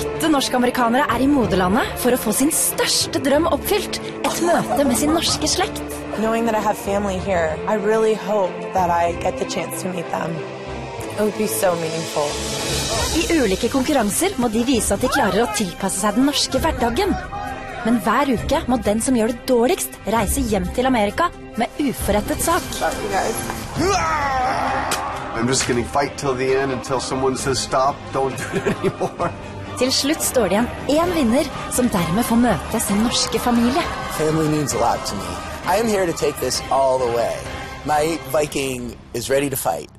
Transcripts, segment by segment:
8 norsk-amerikanere I moderlandet for å få sin største drøm oppfylt. Et møte med sin norske slekt. Knowing that I have family here, I really hope that I get the chance to meet them. It would be so meaningful. I ulike konkurranser må de vise at de klarer å tilpasse seg den norske hverdagen. Men hver uke må den som gjør det dårligst reise hjem til Amerika med uforrettet sak. I'm just gonna fight till the end until someone says stop, don't do it anymore. Til slutt står det igjen en vinner som dermed får møte sin norske familie. Family means a lot to me. I am here to take this all the way. My Viking is ready to fight.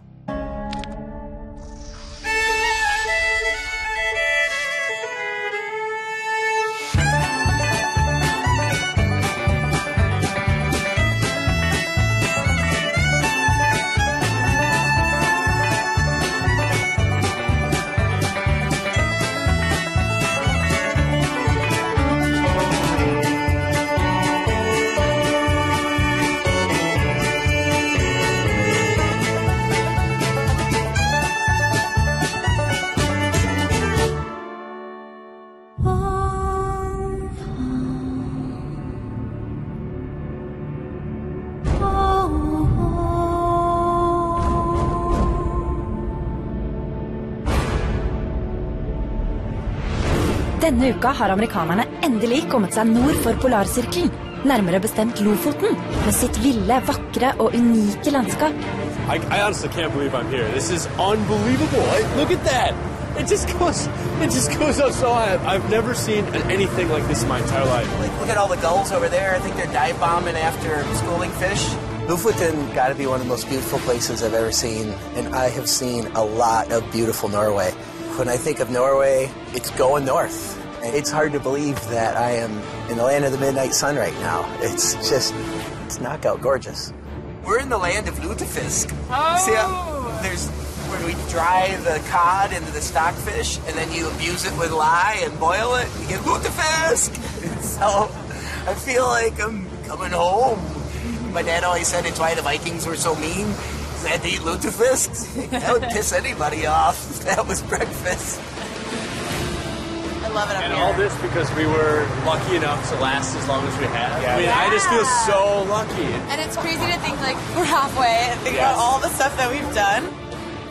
Denne uka har amerikanerne endelig kommet seg nord for polarsirkelen, nærmere bestemt Lofoten, med sitt ville, vakre og unike landskap. I honestly can't believe I'm here. This is unbelievable. Look at that. It just goes up so high. I've never seen anything like this in my entire life. Look at all the gulls over there. I think they're dive bombing after schooling fish. Lofoten got to be one of the most beautiful places I've ever seen, and I have seen a lot of beautiful Norway. When I think of Norway, it's going north. It's hard to believe that I am in the land of the midnight sun right now. It's knockout gorgeous. We're in the land of lutefisk. Oh! See, there's where we dry the cod into the stockfish, and then you abuse it with lye and boil it, and you get lutefisk. So I feel like I'm coming home. My dad always said it's why the Vikings were so mean. They had to eat lutefisk. That would piss anybody off if that was breakfast. I love it up And here. all this because we were lucky enough to last as long as we have. I mean, I just feel so lucky. And it's crazy to think like we're halfway and think about all the stuff that we've done.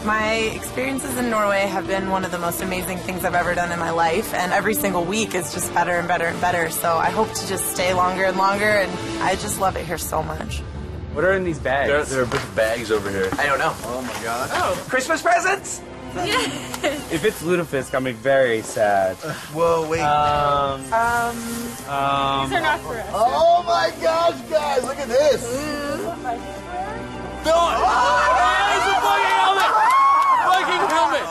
My experiences in Norway have been one of the most amazing things I've ever done in my life, and every single week is just better and better and better. So I hope to just stay longer and longer, and I just love it here so much. What are in these bags? There are a bunch of bags over here. I don't know. Oh my god. Oh, Christmas presents? If it's lutefisk, I'm very sad. Whoa, wait. These are not for us. Oh my gosh, guys, look at this. It's a Viking helmet! Viking helmet!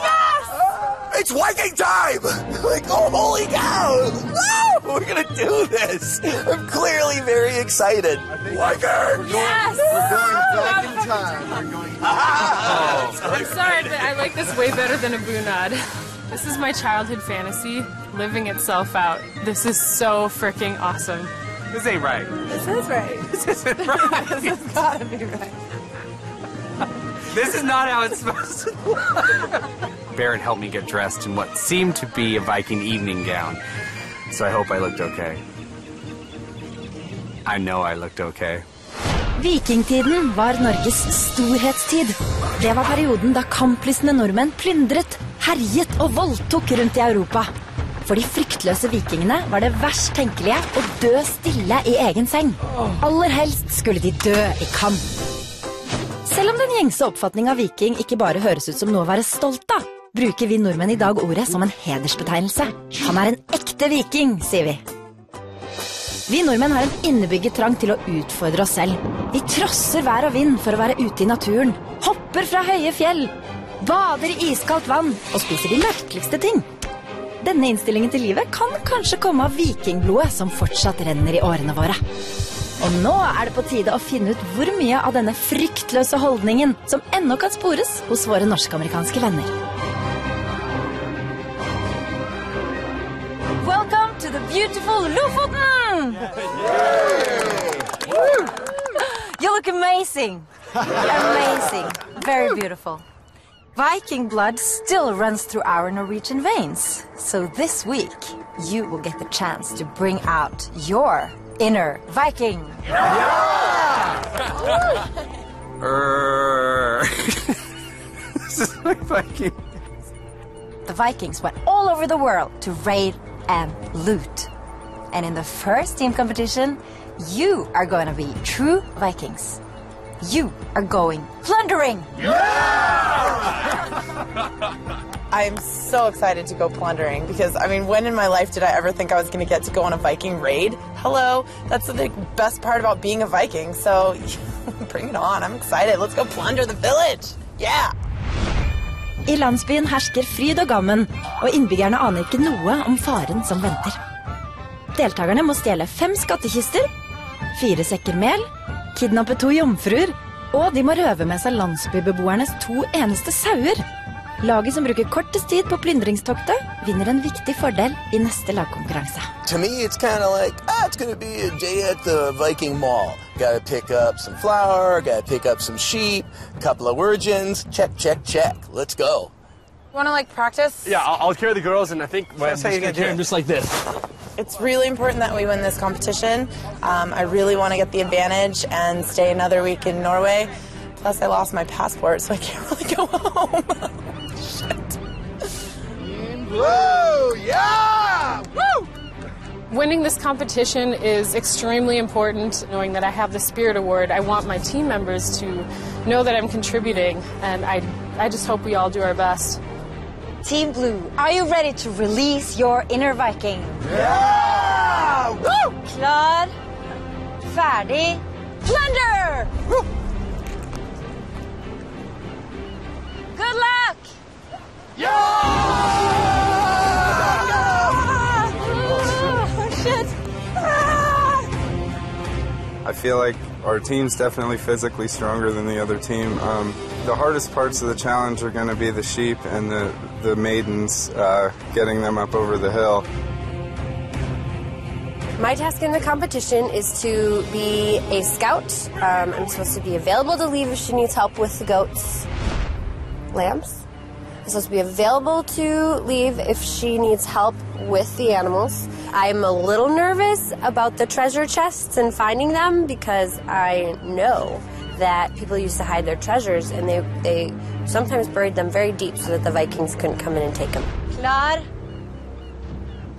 It's Viking time! Like, oh, holy cow! Woo! We're gonna do this! I'm clearly very excited. Viking! Yes! We're going back in time. We're going I'm sorry, but I like this way better than a bunad. This is my childhood fantasy living itself out. This is so freaking awesome. This ain't right. This is right. This isn't right. This has gotta be right. This is not how it's supposed to look. Barrett helped me get dressed in what seemed to be a Viking evening gown. So I hope I looked okay. I know I looked okay. Vikingtiden var Norges storhetstid. Det var perioden da kamplystne nordmenn plyndret, herjet og voldtok rundt i Europa. For de fryktløse vikingene var det verst tenkelige å dø stille i egen seng. Aller helst skulle de dø i kamp. Selv om den gjengse oppfatning av viking ikke bare høres ut som noe å være stolt av, bruker vi nordmenn i dag ordet som en hedersbetegnelse. Han er en ekte viking, sier vi. Vi nordmenn har en innebygget trang til å utfordre oss selv. Vi trosser vær og vind for å være ute i naturen, hopper fra høye fjell, bader i iskaldt vann og spiser de merkeligste ting. Denne innstillingen til livet kan kanskje komme av vikingblodet som fortsatt renner i årene våre. Og nå er det på tide å finne ut hvor mye av denne fryktløse holdningen som ennå kan spores hos våre norsk-amerikanske venner. Welcome to the beautiful Lofoten! You look amazing. Amazing. Very beautiful. Viking blood still runs through our Norwegian veins. So this week, you will get the chance to bring out your inner Viking. This is my Viking. The Vikings went all over the world to raid and loot. And in the first team competition, you are going to be true Vikings. You are going plundering! I'm so excited to go plundering because, I mean, when in my life did I ever think I was going to get to go on a Viking raid? Hello, that's the best part about being a Viking, so bring it on, I'm excited. Let's go plunder the village! Yeah! I landsbyen hersker fryd og gammen, og innbyggerne aner ikke noe om faren som venter. Deltakerne må stjele 5 skattekister, 4 sekker mel, kidnappe 2 jomfruer, og de må røve med seg landsbybeboernes 2 eneste sauer. Laget som bruker kortest tid på plyndringstoktet vinner en viktig fordel I neste lagkonkurranse. To me, it's kind of like, it's going to be a day at the Viking Mall. Got to pick up some flour, got to pick up some sheep, a couple of virgins. Check, check, check. Let's go. Want to, like, practice? Yeah, I'll carry the girls, and I think I'm just going to carry them just like this. It's really important that we win this competition. I really want to get the advantage and stay another week in Norway. Plus, I lost my passport, so I can't really go home. Shit. Woo! Yeah! Woo! Winning this competition is extremely important. Knowing that I have the Spirit Award, I want my team members to know that I'm contributing, and I just hope we all do our best. Team Blue, are you ready to release your inner Viking? Yeah! Woo! Klar, ferdig, plunder! Woo! Good luck! Yeah! Oh, shit! I feel like our team's definitely physically stronger than the other team. The hardest parts of the challenge are going to be the sheep and the maidens, getting them up over the hill. My task in the competition is to be a scout. I'm supposed to be available to leave if she needs help with the goats. Lambs. I'm supposed to be available to leave if she needs help with the animals. I'm a little nervous about the treasure chests and finding them because I know that people used to hide their treasures and they sometimes buried them very deep so that the Vikings couldn't come in and take them. Klar,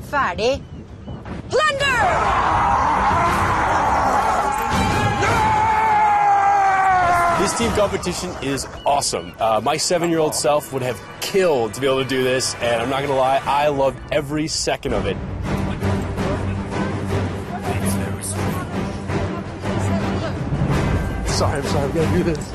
ferdig, plunder! This team competition is awesome. My 7-year-old self would have killed to be able to do this, and I'm not going to lie, I loved every second of it. Sorry, we gotta do this.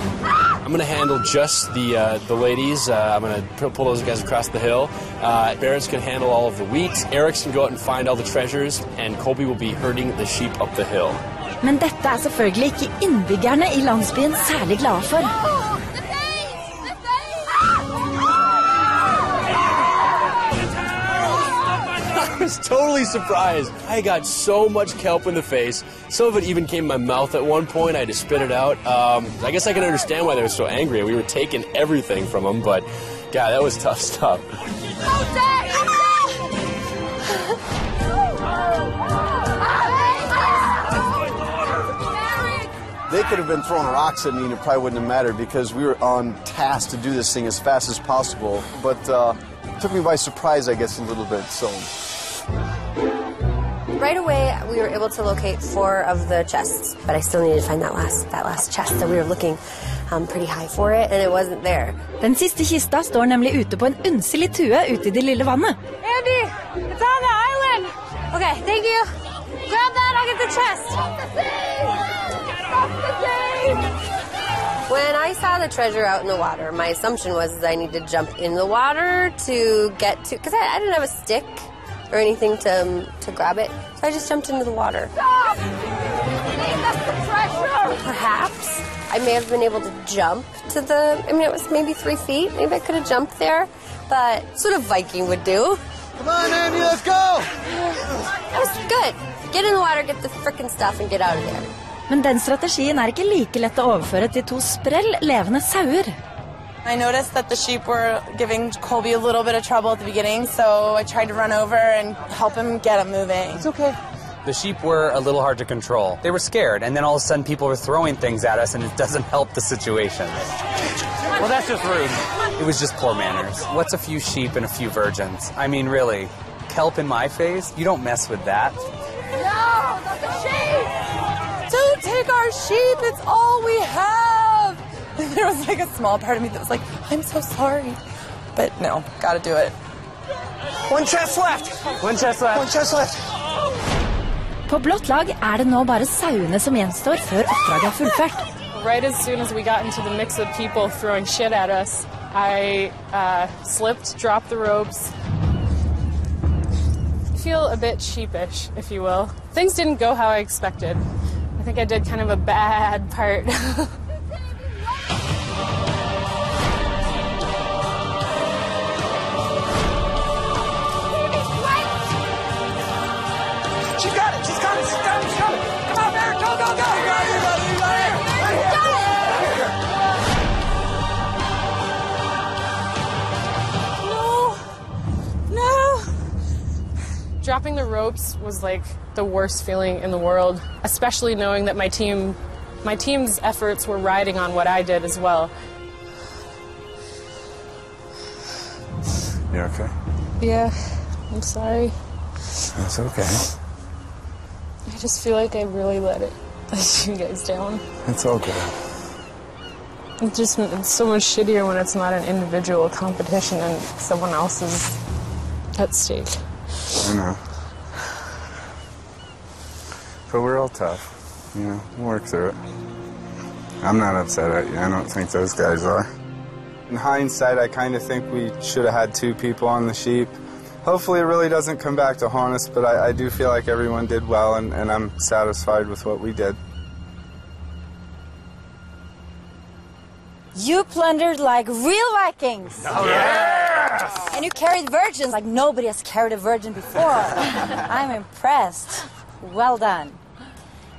I'm gonna handle just the ladies. I'm gonna pull those guys across the hill. Barrett's gonna handle all of the wheat. Eric's gonna go out and find all the treasures, and Colby will be herding the sheep up the hill. Men dette selvfølgelig ikke innbyggerne I landsbyen særlig glade for. I was totally surprised. I got so much kelp in the face. Some of it even came in my mouth at one point. I had to spit it out. I guess I can understand why they were so angry. We were taking everything from them, but God, that was tough stuff. They could have been throwing rocks at me and it probably wouldn't have mattered because we were on task to do this thing as fast as possible. But it took me by surprise, I guess, a little bit. So. Right away, we were able to locate 4 of the chests, but I still needed to find that last chest that we were looking pretty high for it, and it wasn't there. Den siste kista står nemlig ute på en unselig tue ute I det lille vannet. Andy, it's on the island. Okay, thank you. Grab that, I'll get the chest. When I saw the treasure out in the water, my assumption was I need to jump in the water to get to, because I didn't have a stick or anything to grab it, so I just jumped into the water. Stop! That's the treasure! Perhaps I may have been able to jump to the, I mean, it was maybe 3 feet. Maybe I could have jumped there, but sort of Viking would do. Come on, Andy, let's go! That was good. Get in the water, get the frickin' stuff, and get out of there. Men den strategien ikke like lett å overføre til 2 sprell levende sauer. I noticed that the sheep were giving Colby a little bit of trouble at the beginning, so I tried to run over and help him get him moving. It's okay. The sheep were a little hard to control. They were scared, and then all of a sudden people were throwing things at us, and it doesn't help the situation. Well, that's just rude. It was just poor manners. What's a few sheep and a few virgins? I mean, really, kelp in my face? You don't mess with that. No, not the sheep! Don't take our sheep, it's all we have! There was like a small part of me that was like, I'm so sorry. But no, gotta do it. One chest left! One chest left. One chest left! På blått lag det nå bare sauene som gjenstår før oppdraget fullført. Right as soon as we got into the mix of people throwing shit at us, I slipped, dropped the ropes. I feel a bit sheepish, if you will. Things didn't go how I expected. I think I did kind of a bad part. She got it! She's coming! She's coming! She's coming! Come on, Bear! Go, go, go! You got it! You got it! You got it! No! Dropping the ropes was like the worst feeling in the world, especially knowing that my team's efforts were riding on what I did as well. You okay? Yeah, I'm sorry. That's okay. I just feel like I really let you guys down. It's all good. It's so much shittier when it's not an individual competition and someone else is at stake. I know. But we're all tough. You know, we'll work through it. I'm not upset at you. I don't think those guys are. In hindsight, I kind of think we should have had 2 people on the sheep. Hopefully it really doesn't come back to haunt us, but I do feel like everyone did well, and I'm satisfied with what we did. You plundered like real Vikings. Oh, yes! And you carried virgins like nobody has carried a virgin before. I'm impressed. Well done.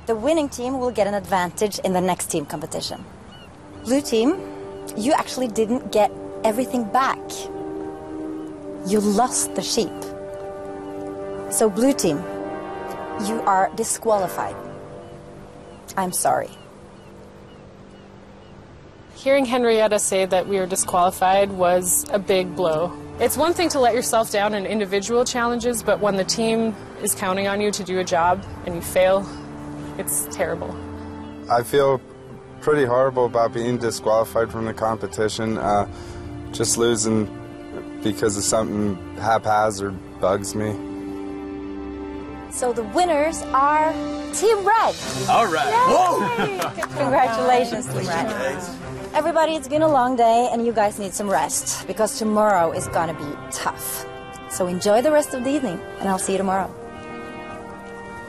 The winning team will get an advantage in the next team competition. Blue team, you actually didn't get everything back. You lost the sheep. So blue team, you are disqualified. I'm sorry. Hearing Henrietta say that we were disqualified was a big blow. It's one thing to let yourself down in individual challenges, but when the team is counting on you to do a job and you fail, it's terrible. I feel pretty horrible about being disqualified from the competition. Just losing because of something haphazard bugs me. So the winners are Team Red. All right. Whoa! Congratulations, Team Red. Everybody, it's been a long day and you guys need some rest because tomorrow is gonna be tough. So enjoy the rest of the evening and I'll see you tomorrow.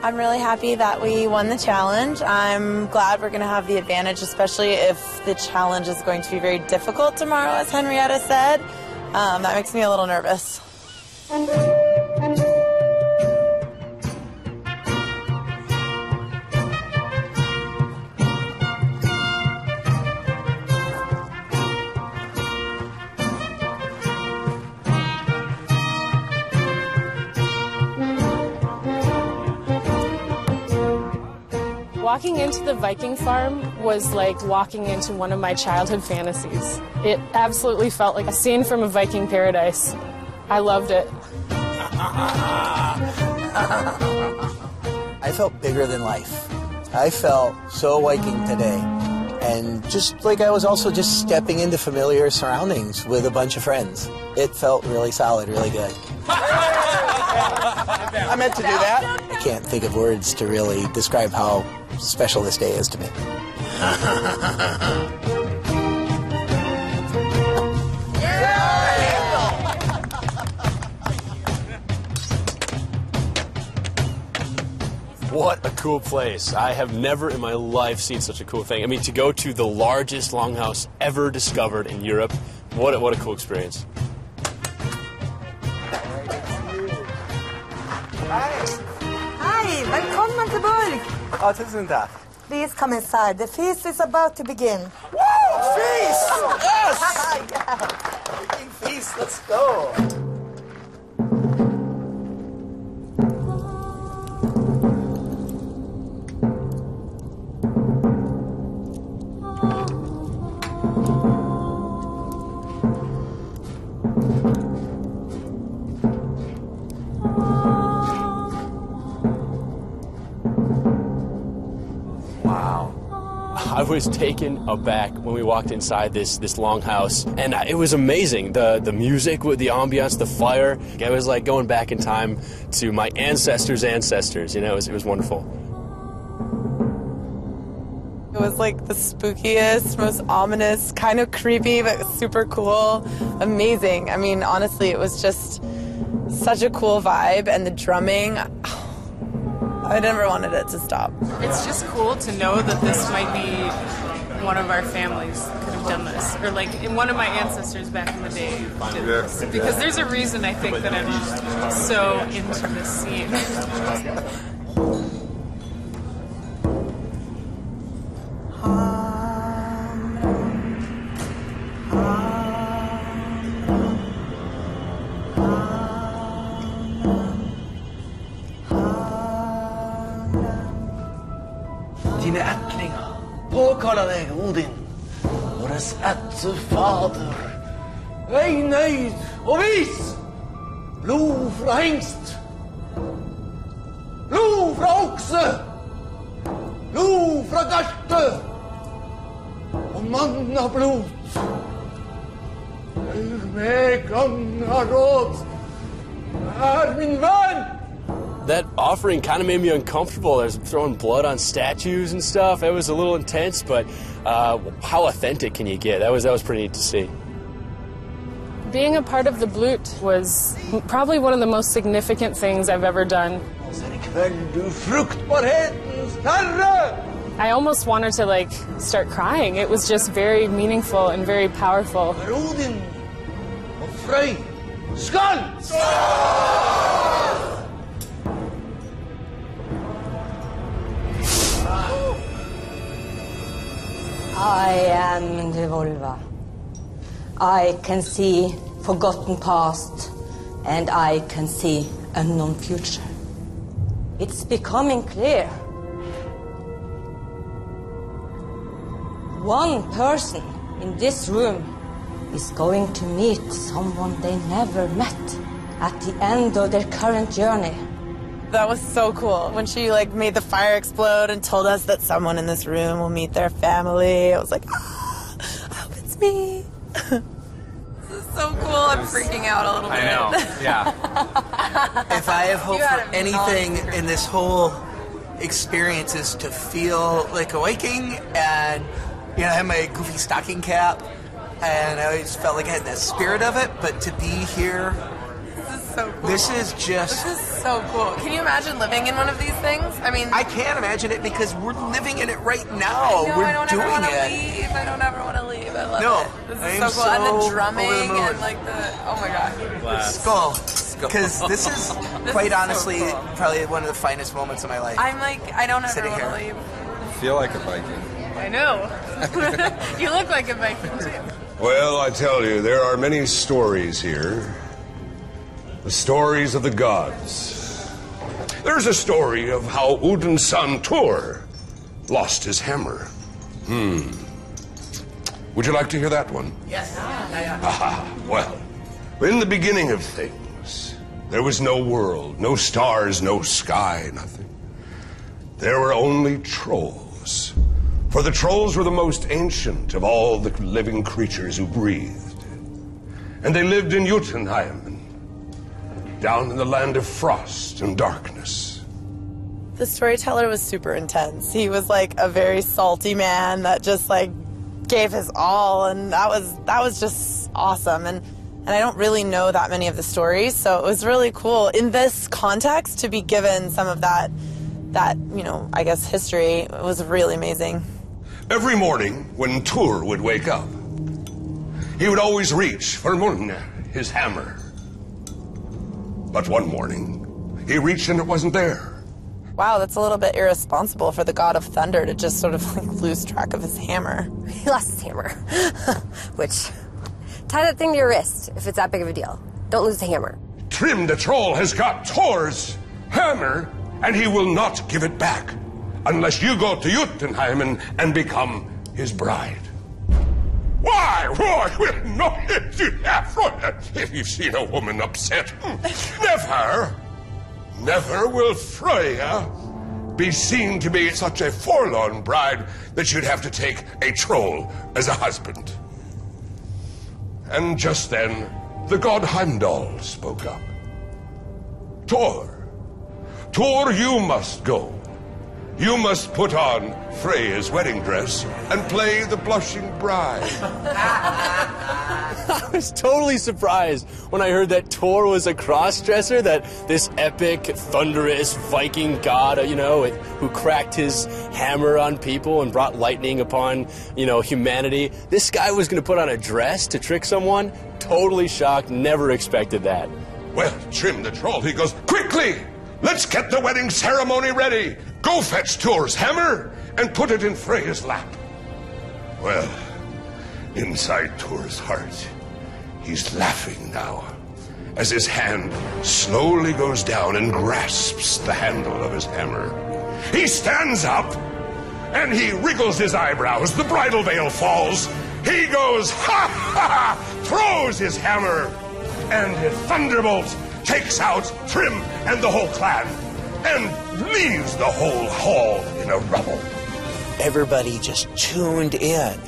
I'm really happy that we won the challenge. I'm glad we're going to have the advantage, especially if the challenge is going to be very difficult tomorrow, as Henrietta said. That makes me a little nervous. Walking into the Viking farm was like walking into one of my childhood fantasies. It absolutely felt like a scene from a Viking paradise. I loved it. I felt bigger than life. I felt so Viking today. And just like I was also just stepping into familiar surroundings with a bunch of friends. It felt really solid, really good. I meant to do that. I can't think of words to really describe how special this day is to me. What a cool place. I have never in my life seen such a cool thing. I mean, to go to the largest longhouse ever discovered in Europe, what a cool experience. Hi, välkommen till Burg. Ja, tusen tack. Please come inside. The feast is about to begin. Woo! Feast! Yes! Big feast, let's go. I was taken aback when we walked inside this longhouse, and it was amazing. The music, with the ambiance, the fire. It was like going back in time to my ancestors' ancestors. You know, it was wonderful. It was like the spookiest, most ominous, kind of creepy, but super cool, amazing. I mean, honestly, it was just such a cool vibe, and the drumming. I never wanted it to stop. It's just cool to know that this might be one of our families could have done this, or like one of my ancestors back in the day did this. Because there's a reason I think that I'm so into this scene. Dine ættlinger påkaller deg, Odin, våres ættefader. Vei nøyd og vis! Blod fra hengst! Blod fra okse! Blod fra garte! Og mannablod! Hør med ganger råd! Er min venn! That offering kind of made me uncomfortable. I was throwing blood on statues and stuff. It was a little intense, but how authentic can you get? That was pretty neat to see. Being a part of the Blut was probably one of the most significant things I've ever done. I almost wanted to like start crying. It was just very meaningful and very powerful. Odin og Frey, skål! I am the Volva. I can see forgotten past, and I can see unknown future. It's becoming clear. One person in this room is going to meet someone they never met at the end of their current journey. That was so cool. When she like made the fire explode and told us that someone in this room will meet their family, I was like, ah, I hope it's me. This is so cool. I'm freaking out a little bit. I know, yeah. If I have hope for anything in this whole experience is to feel like awakening, and you know, I had my goofy stocking cap, and I always felt like I had that spirit of it, but to be here, so cool. This is so cool. Can you imagine living in one of these things? I mean, I can't imagine it because we're living in it right now. I know, We're I don't doing ever want to it. leave. I don't ever want to leave. I love it. This is so cool. And the drumming and like the, oh my god. Skull. Because this is quite honestly probably one of the finest moments of my life. I'm like, I don't ever want to leave. I feel like a Viking. I know. You look like a Viking too. Well, I tell you, there are many stories here. The stories of the gods. There's a story of how Odin's son Thor lost his hammer. Would you like to hear that one? Yes. Well, in the beginning of things, there was no world, no stars, no sky, nothing. There were only trolls. For the trolls were the most ancient of all the living creatures who breathed. And they lived in Jotunheim, down in the land of frost and darkness. The storyteller was super intense. He was like a very salty man that just like gave his all, and that was just awesome. And I don't really know that many of the stories, so it was really cool in this context to be given some of that you know, I guess history. It was really amazing. Every morning when Thor would wake up, he would always reach for Mjolnir, his hammer. But one morning, he reached and it wasn't there. Wow, that's a little bit irresponsible for the god of thunder to just sort of like lose track of his hammer. He lost his hammer, which Tie that thing to your wrist if it's that big of a deal. Don't lose the hammer. Trim the troll has got Thor's hammer, and he will not give it back unless you go to Jotunheimen and become his bride. Why? No, if you've seen a woman upset, never will Freya be seen to be such a forlorn bride that you'd have to take a troll as a husband. And just then, the god Heimdall spoke up. Thor, you must go. You must put on Freya's wedding dress and play the blushing bride. I was totally surprised when I heard that Thor was a cross-dresser, that this epic, thunderous Viking god, you know, who cracked his hammer on people and brought lightning upon, you know, humanity. This guy was going to put on a dress to trick someone? Totally shocked, never expected that. Well, Trim the troll, he goes, quickly, let's get the wedding ceremony ready. Go fetch Thor's hammer and put it in Freya's lap. Well, inside Thor's heart, he's laughing now as his hand slowly goes down and grasps the handle of his hammer. He stands up and he wriggles his eyebrows. The bridal veil falls. He goes, ha ha, throws his hammer, and a thunderbolt takes out Trim and the whole clan and leaves the whole hall in a rubble. Everybody just tuned in.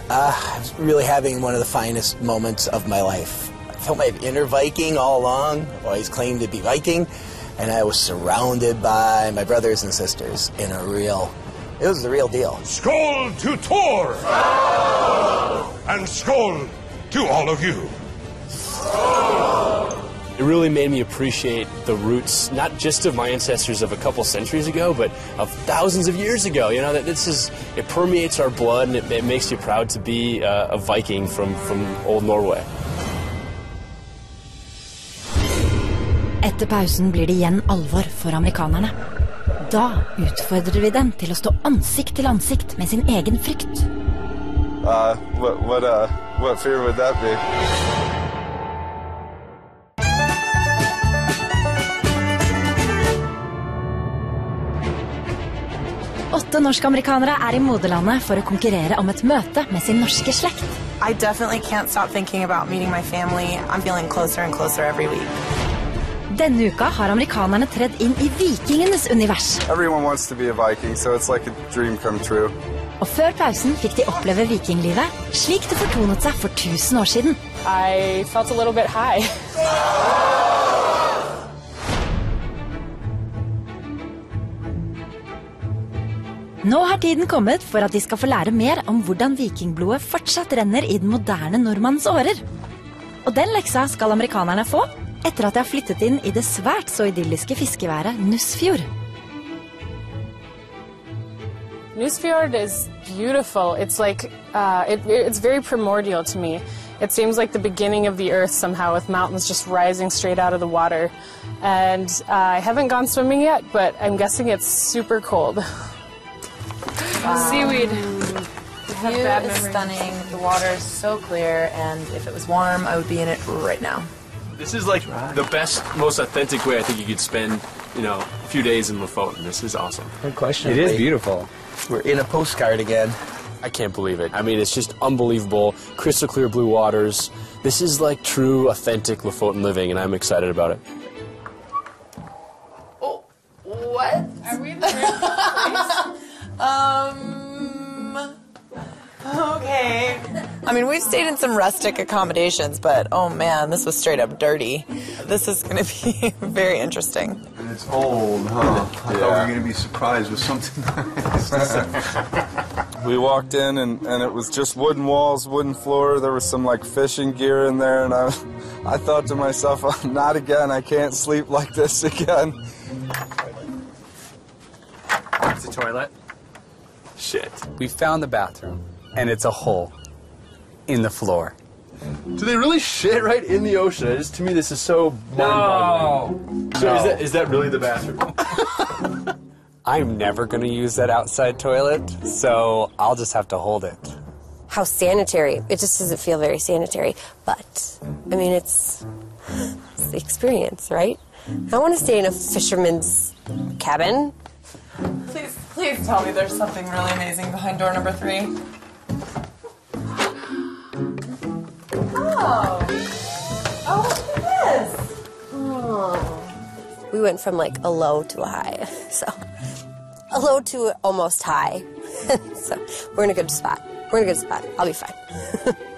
I was really having one of the finest moments of my life. I felt my inner Viking all along. I've always claimed to be Viking, and I was surrounded by my brothers and sisters it was the real deal. Skål to Thor! Skål! And skål to all of you. It really made me appreciate the roots, not just of my ancestors of a couple centuries ago, but of thousands of years ago. You know, that it permeates our blood, and it makes you proud to be a Viking from old Norway. Etter pausen blir det igjen alvor for amerikanerne. Da utfordrer vi dem til å stå ansikt til ansikt med sin egen frykt. What fear would that be? 8 norsk-amerikanere er I moderlandet for å konkurrere om et møte med sin norske slekt. I definitely can't stop thinking about meeting my family. I'm feeling closer and closer every week. Denne uka har amerikanerne tredd inn I vikingenes univers. Everyone wants to be a Viking, so it's like a dream come true. Og før pausen fikk de oppleve vikinglivet, slik det fortonet seg for 1000 år siden. I felt a little bit high. Nå har tiden kommet for at de skal få lære mer om hvordan vikingblodet fortsatt renner I den moderne nordmanns årer. Og den leksa skal amerikanerne få etter at de har flyttet inn I det svært så idylliske fiskeværet Nussfjord. Nussfjord is beautiful. It's like, it's very primordial to me. It seems like the beginning of the earth somehow, with mountains just rising straight out of the water. And I haven't gone swimming yet, but I'm guessing it's super cold. Seaweed. The view is stunning. The water is so clear, and if it was warm, I would be in it right now. This is like the best, most authentic way I think you could spend, you know, a few days in Lofoten. This is awesome. Good question. It is beautiful. We're in a postcard again. I can't believe it. I mean, it's just unbelievable. Crystal clear blue waters. This is like true, authentic Lofoten living, and I'm excited about it. Oh, what? Are we in the right place? Okay. I mean, we've stayed in some rustic accommodations, but oh man, this was straight up dirty. This is going to be very interesting. And it's old, huh? I thought we were going to be surprised with something nice. We walked in and it was just wooden walls, wooden floor. There was some like fishing gear in there, and I thought to myself, oh, not again. I can't sleep like this again. It's the toilet. Shit. We found the bathroom, and it's a hole in the floor. Do they really shit right in the ocean? To me, this is so mind-boggling. So is that really the bathroom? I'm never going to use that outside toilet, so I'll just have to hold it. how sanitary. It just doesn't feel very sanitary. But, I mean, it's the experience, right? I want to stay in a fisherman's cabin. Please tell me there's something really amazing behind door number 3. Oh, look at this. Oh. We went from like a low to a high, so a low to almost high. So we're in a good spot. We're in a good spot. I'll be fine.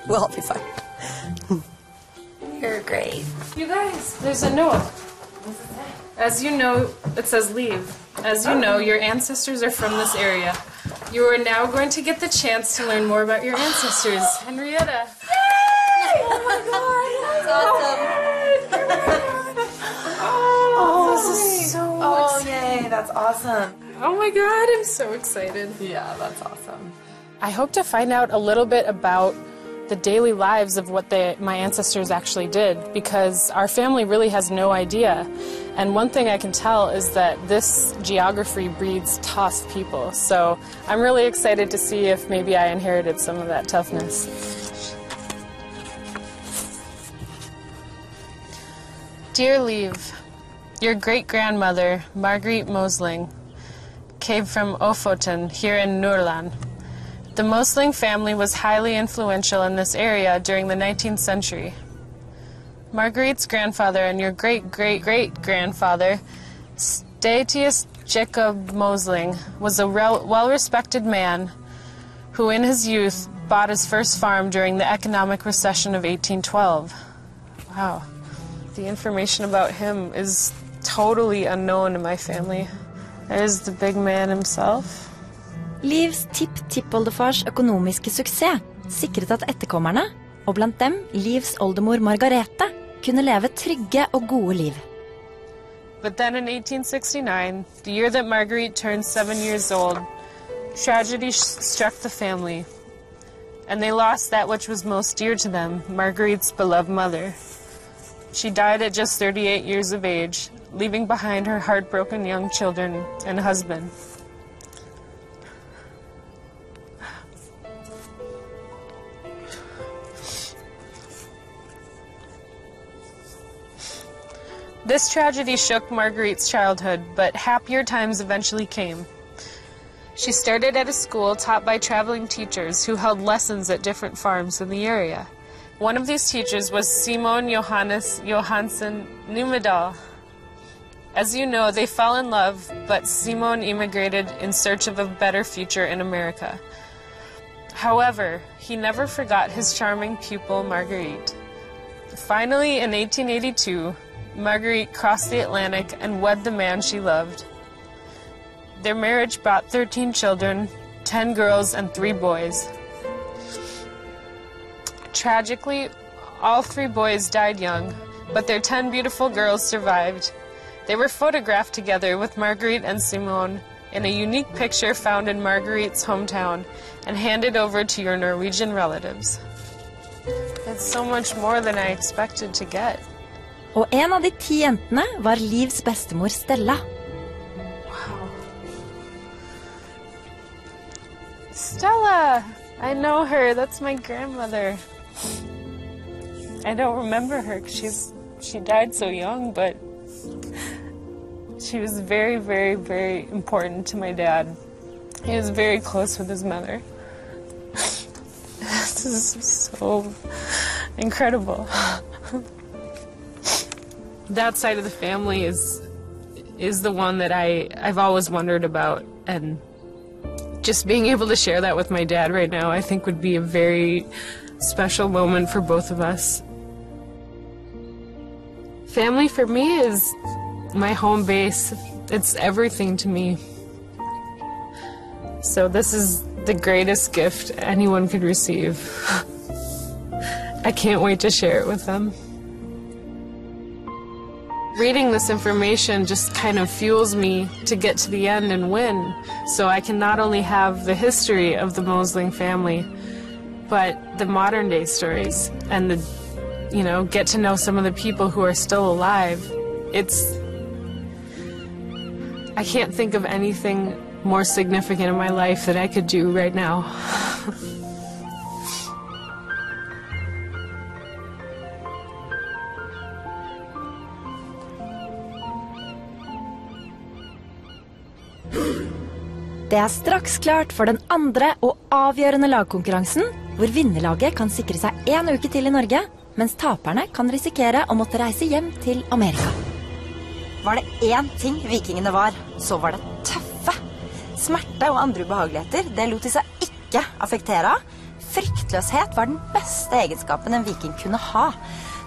We'll all be fine. You're great. You guys, there's a note. As you know, it says leave. As you know, your ancestors are from this area. You are now going to get the chance to learn more about your ancestors. Henrietta. Yay! Oh my God, that's awesome. This is so exciting. Yay, that's awesome. Oh my God, I'm so excited. Yeah, that's awesome. I hope to find out a little bit about the daily lives of what my ancestors actually did, because our family really has no idea. And one thing I can tell is that this geography breeds tough people. So I'm really excited to see if maybe I inherited some of that toughness. Dear Liv, your great-grandmother, Marguerite Mosling, came from Ofoten, here in Nordland. The Mosling family was highly influential in this area during the 19th century. Marguerite's grandfather and your great-great-great-grandfather, Statius Jacob Mosling, was a well-respected man who in his youth bought his first farm during the economic recession of 1812. Wow. The information about him is totally unknown in my family. There's the big man himself. Livs tipp-tippoldefars økonomiske suksess sikret at etterkommerne, og blant dem Livs oldemor Margarete, kunne leve trygge og gode liv. But then in 1869, the year that Marguerite turned 7 years old, tragedy struck the family, and they lost that which was most dear to them, Marguerite's beloved mother. She died at just 38 years of age, leaving behind her heartbroken young children and husband. This tragedy shook Marguerite's childhood, but happier times eventually came. She started at a school taught by traveling teachers who held lessons at different farms in the area. One of these teachers was Simon Johannes Johansson Numedal. As you know, they fell in love, but Simon immigrated in search of a better future in America. However, he never forgot his charming pupil, Marguerite. Finally, in 1882, Marguerite crossed the Atlantic and wed the man she loved. Their marriage brought 13 children, 10 girls and 3 boys. Tragically, all 3 boys died young, but their 10 beautiful girls survived. They were photographed together with Marguerite and Simone in a unique picture found in Marguerite's hometown and handed over to your Norwegian relatives. It's so much more than I expected to get. Og en av de 10 jentene var Livs bestemor Stella. Wow. Stella! I know her. That's my grandmother. I don't remember her because she died so young, but she was very, very, very important to my dad. He was very close with his mother. This is so incredible. That side of the family is the one that I've always wondered about, and just being able to share that with my dad right now, I think would be a very special moment for both of us. Family for me is my home base. It's everything to me. So this is the greatest gift anyone could receive. I can't wait to share it with them. Reading this information just kind of fuels me to get to the end and win, so I can not only have the history of the Mosling family, but the modern day stories and get to know some of the people who are still alive. I can't think of anything more significant in my life that I could do right now. Det er straks klart for den andre og avgjørende lagkonkurransen, hvor vinnerlaget kan sikre seg 1 uke til i Norge, mens taperne kan risikere å måtte reise hjem til Amerika. Var det én ting vikingene var, så var det tøffe. Smerte og andre ubehageligheter, det lot de seg ikke affektere av. Fryktløshet var den beste egenskapen en viking kunne ha.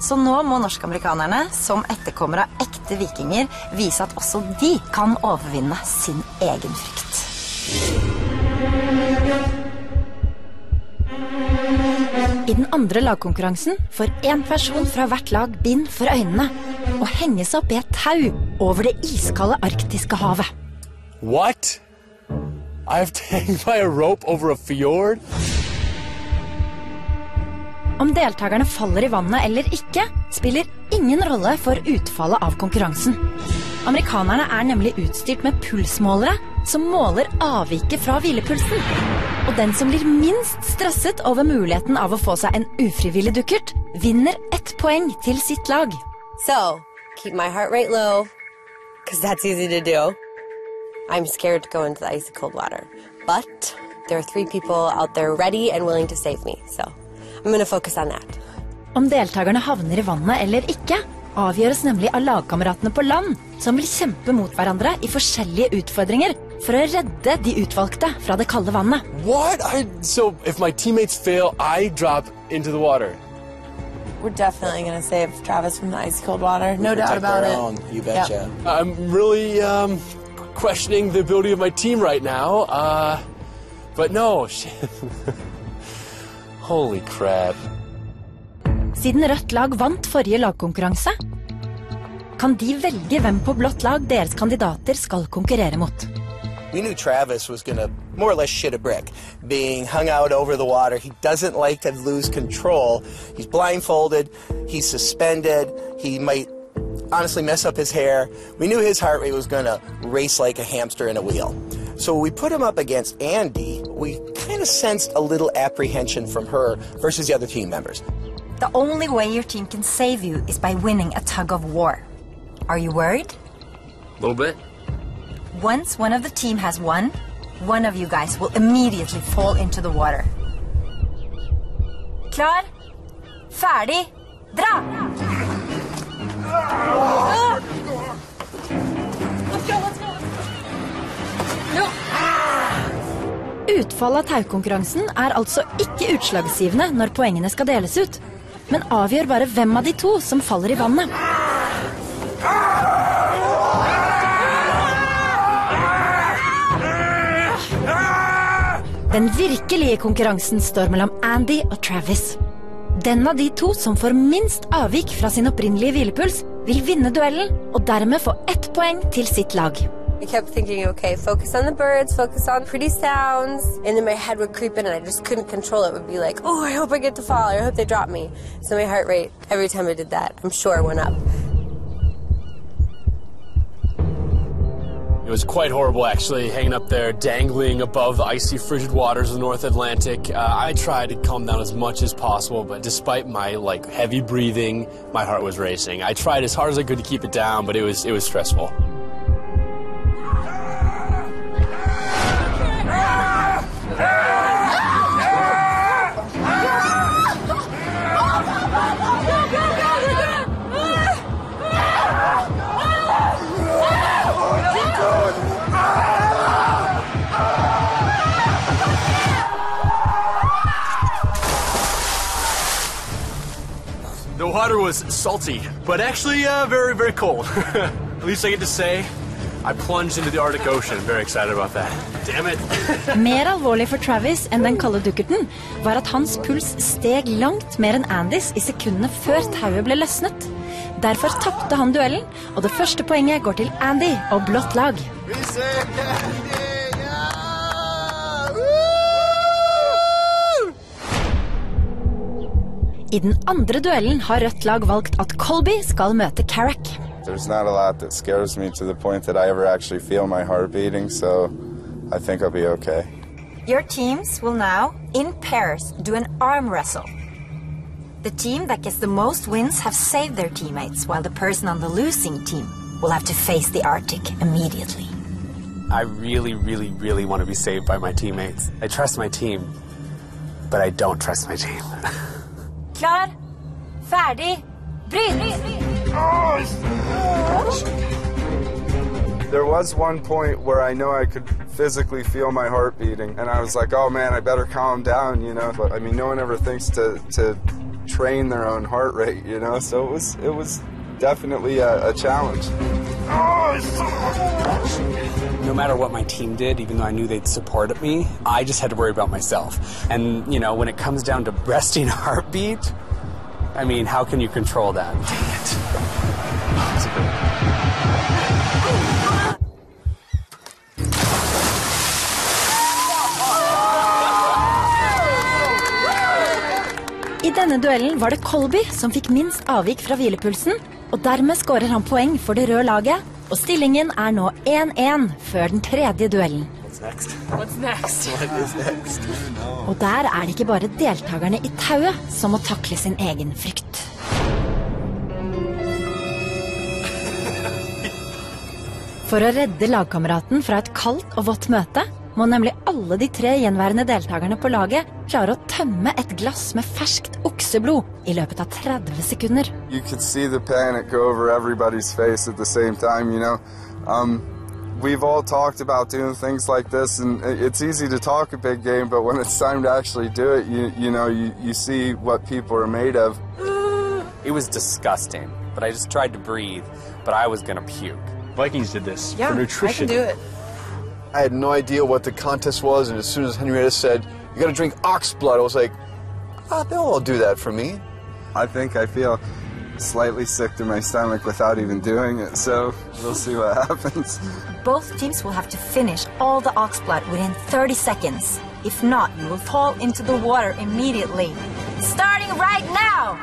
Så nå må norsk-amerikanerne, som etterkommere av ekte vikinger, vise at også de kan overvinne sin egen frykt. I den andre lagkonkurransen får en person fra hvert lag bind for øynene og henges opp i et tau over det iskalde arktiske havet. What? I've hanged by a rope over a fjord? Om deltakerne faller i vannet eller ikke, spiller ingen rolle for utfallet av konkurransen. Amerikanerne er nemlig utstyrt med pulsmålere som måler avviket fra hvilepulsen. Og den som blir minst stresset over muligheten av å få seg en ufrivillig dukkert, vinner 1 poeng til sitt lag. So, keep my heart rate low, because that's easy to do. I'm scared to go into the icy cold water. But there are 3 people out there ready and willing to save me, so I'm going to focus on that. Om deltakerne havner i vannet eller ikke, avgjøres nemlig av lagkameratene på land, som vil kjempe mot hverandre i forskjellige utfordringer for å redde de utvalgte fra det kalde vannet. What? So if my teammates fail, I drop into the water? We're definitely going to save Travis from the ice cold water. No doubt about it. You betcha. Yep. I'm really questioning the ability of my team right now. But no, shit. Holy crap. Siden rødt lag vant forrige lagkonkurranse, kan de velge hvem på blått lag deres kandidater skal konkurrere mot. We knew Travis was going to more or less shit a brick, being hung out over the water. He doesn't like to lose control. He's blindfolded, he's suspended, he might honestly mess up his hair. We knew his heart rate was going to race like a hamster in a wheel. So we put him up against Andy. We kind of sensed a little apprehension from her versus the other team members. The only way your team can save you is by winning a tug of war. Are you worried? A little bit. Once one of the team has won, one of you guys will immediately fall into the water. Klar, ferdig, dra! Utfallet av taukonkurransen er altså ikke utslagsgivende når poengene skal deles ut, men avgjør bare hvem av de 2 som faller i vannet. Den virkelige konkurransen står mellom Andy og Travis. Den av de 2 som får minst avvik fra sin opprinnelige hvilepuls, vil vinne duellen og dermed få 1 poeng til sitt lag. I kept thinking, okay, focus on the birds, focus on pretty sounds, and then my head would creep in and I just couldn't control it. It would be like, oh, I hope I get to fall, I hope they drop me. So my heart rate, every time I did that, I'm sure went up. It was quite horrible, actually, hanging up there, dangling above the icy, frigid waters of the North Atlantic. I tried to calm down as much as possible, but despite my heavy breathing, my heart was racing. I tried as hard as I could to keep it down, but it was stressful. The water was salty, but actually very, very cold. At least I get to say I plunged into the Arctic Ocean. Very excited about that. Damn it. Mer alvorlig for Travis enn den kalde dukkerten var at hans puls steg langt mer enn Andys i sekundene før tauet ble løsnet. Derfor tappte han duellen, og det første poenget går til Andy og blått lag. I den andre duellen har rødt lag valgt at Colby skal møte Carrack. There's not a lot that scares me to the point that I ever actually feel my heart beating, so I think I'll be okay. Your teams will now, in pairs, do an arm wrestle. The team that gets the most wins have saved their teammates, while the person on the losing team will have to face the Arctic immediately. I really, really, really want to be saved by my teammates. I trust my team, but I don't trust my team. Klar, ferdig, bryt! There was one point where I know I could physically feel my heart beating, and I was like, oh man, I better calm down, you know? But I mean, no one ever thinks to train their own heart rate, you know? So it was definitely a challenge. No matter what my team did, even though I knew they'd support me, I just had to worry about myself. And, you know, when it comes down to resting a heartbeat, I mean, how can you control that? Dang it. I denne duellen var det Colby som fikk minst avvik fra hvilepulsen, og dermed skårer han poeng for det røde laget, og stillingen er nå 1-1 før den tredje duellen. What's next? What's next? What is next? Og der er det ikke bare deltakerne I tauet som må takle sin egen frykt. For å redde lagkameraten fra et kaldt og vått møte, må nemlig alle de 3 gjenværende deltakerne på laget klare å tømme et glass med ferskt okseblod I løpet av 30 sekunder. You could see the panic go over everybody's face at the same time, you know. We've all talked about doing things like this, and it's easy to talk a big game, but when it's time to actually do it, you see what people are made of. It was disgusting, but I just tried to breathe, but I was gonna puke. Vikings did this for nutrition. I can do it. I had no idea what the contest was, and as soon as Henrietta said, you gotta drink ox blood, I was like, oh, they'll all do that for me. I think I feel slightly sick to my stomach without even doing it, so we'll see what happens. Both teams will have to finish all the ox blood within 30 seconds. If not, you will fall into the water immediately. Starting right now!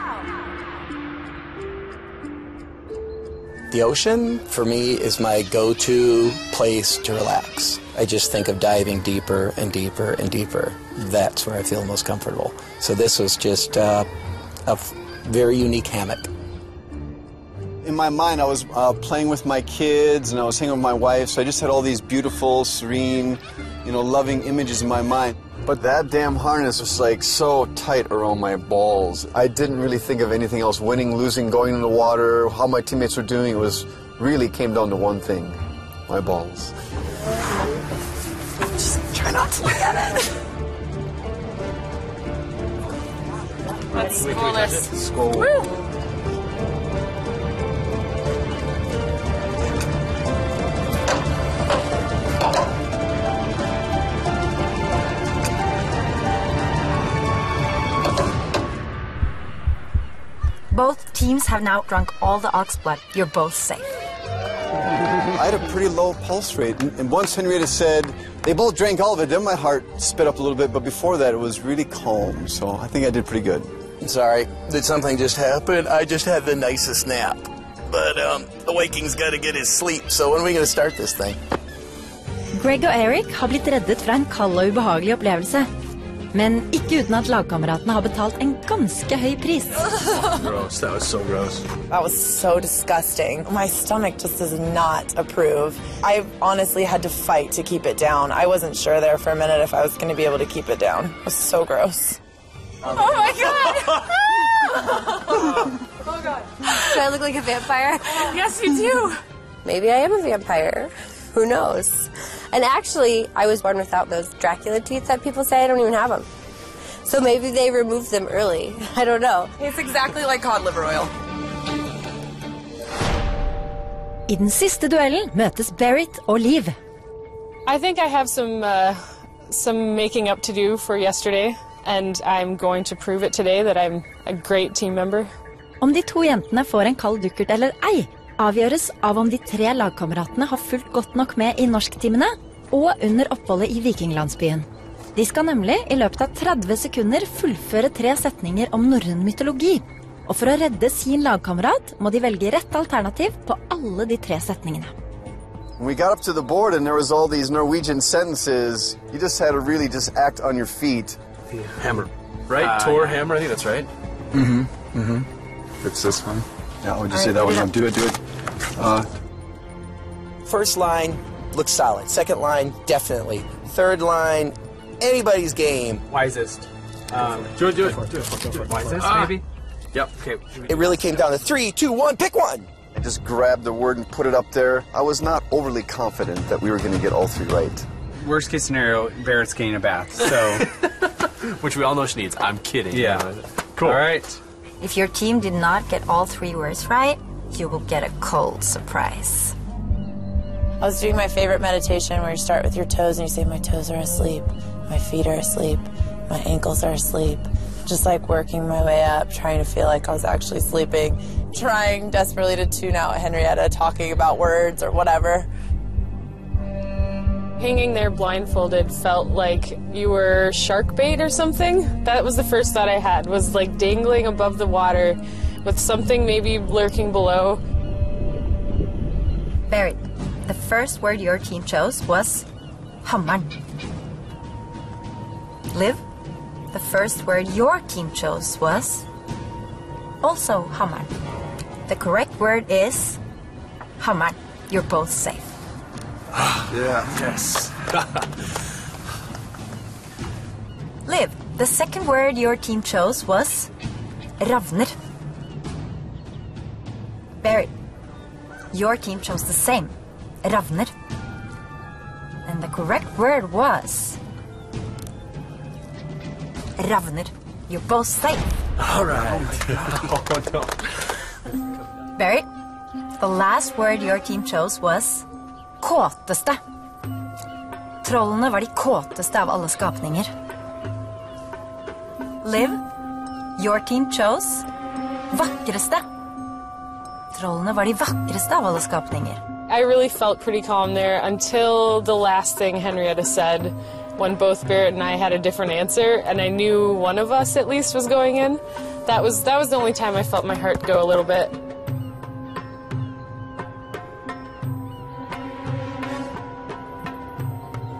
The ocean, for me, is my go-to place to relax. I just think of diving deeper and deeper and deeper. That's where I feel most comfortable. So this was just a very unique hammock. In my mind, I was playing with my kids, and I was hanging with my wife, so I just had all these beautiful, serene, loving images in my mind. But that damn harness was like so tight around my balls. I didn't really think of anything else, winning, losing, going in the water, how my teammates were doing. It was really came down to one thing, my balls. Just try not to look at it. Let's score this. Score. Woo! Both teams have now drunk all the ox blood. You're both safe. I had a pretty low pulse rate, and once Henrietta said they both drank all of it, then my heart sped up a little bit, but before that it was really calm, so I think I did pretty good. Sorry, did something just happen? I just had the nicest nap. But the Vikings got to get his sleep, so when are we going to start this thing? Greg og Eric har blitt reddet fra en kald og ubehagelig opplevelse. Men ikke uten at lagkameratene har betalt en ganske høy pris. Gross, that was so gross. That was so disgusting. My stomach just does not approve. I honestly had to fight to keep it down. I wasn't sure there for a minute if I was going to be able to keep it down. It was so gross. Oh my god! Oh god. Do I look like a vampire? Yes, you do. Maybe I am a vampire. Who knows? And actually, I was born without those Dracula teeth that people say. I don't even have them. So maybe they removed them early. I don't know. It's exactly like cod liver oil. I den siste duellen møtes Berit og Liv. I think I have some making up to do for yesterday, and I'm going to prove it today that I'm a great team member. Om de to jentene får en kald dukkert eller ei, avgjøres av om de 3 lagkameratene har fulgt godt nok med I norsktimene og under oppholdet I vikinglandsbyen. De skal nemlig I løpet av 30 sekunder fullføre 3 setninger om norrøn mytologi. Og for å redde sin lagkamerat må de velge rett alternativ på alle de 3 setningene. When we got up to the board and there was all these Norwegian sentences, you just had to really just act on your feet. Hammer, right? Tor, hammer, I think that's right. It's this one. Yeah, I would just say that one. Do it. First line, looks solid. Second line, definitely. Third line, anybody's game. Wisest. Do it. Wisest, maybe? Yep, okay. It really came down to 3, 2, 1, pick one! I just grabbed the word and put it up there. I was not overly confident that we were going to get all three right. Worst case scenario, Barrett's getting a bath, so... Which we all know she needs. I'm kidding. Yeah. Cool. All right. If your team did not get all 3 words right, you will get a cold surprise. I was doing my favorite meditation where you start with your toes and you say, my toes are asleep, my feet are asleep, my ankles are asleep. Just like working my way up, trying to feel like I was actually sleeping, trying desperately to tune out Henrietta talking about words or whatever. Hanging there blindfolded felt like you were shark bait or something. That was the first thought I had, was like dangling above the water with something maybe lurking below. Berit, the first word your team chose was hammeren. Liv, the first word your team chose was also hammeren. The correct word is hammeren. You're both safe. Yeah. Yes. Liv, the second word your team chose was ravner. Berit, your team chose the same, ravner. And the correct word was ravner. You're both safe. All right. Oh, no. Berit, the last word your team chose was kåteste. Trollene var de kåteste av alle skapninger. Liv, your team chose vakreste. Trollene var de vakreste av alle skapninger. I really felt pretty calm there until the last thing Henrietta said, when both Barrett and I had a different answer, and I knew one of us at least was going in. That was the only time I felt my heart go a little bit.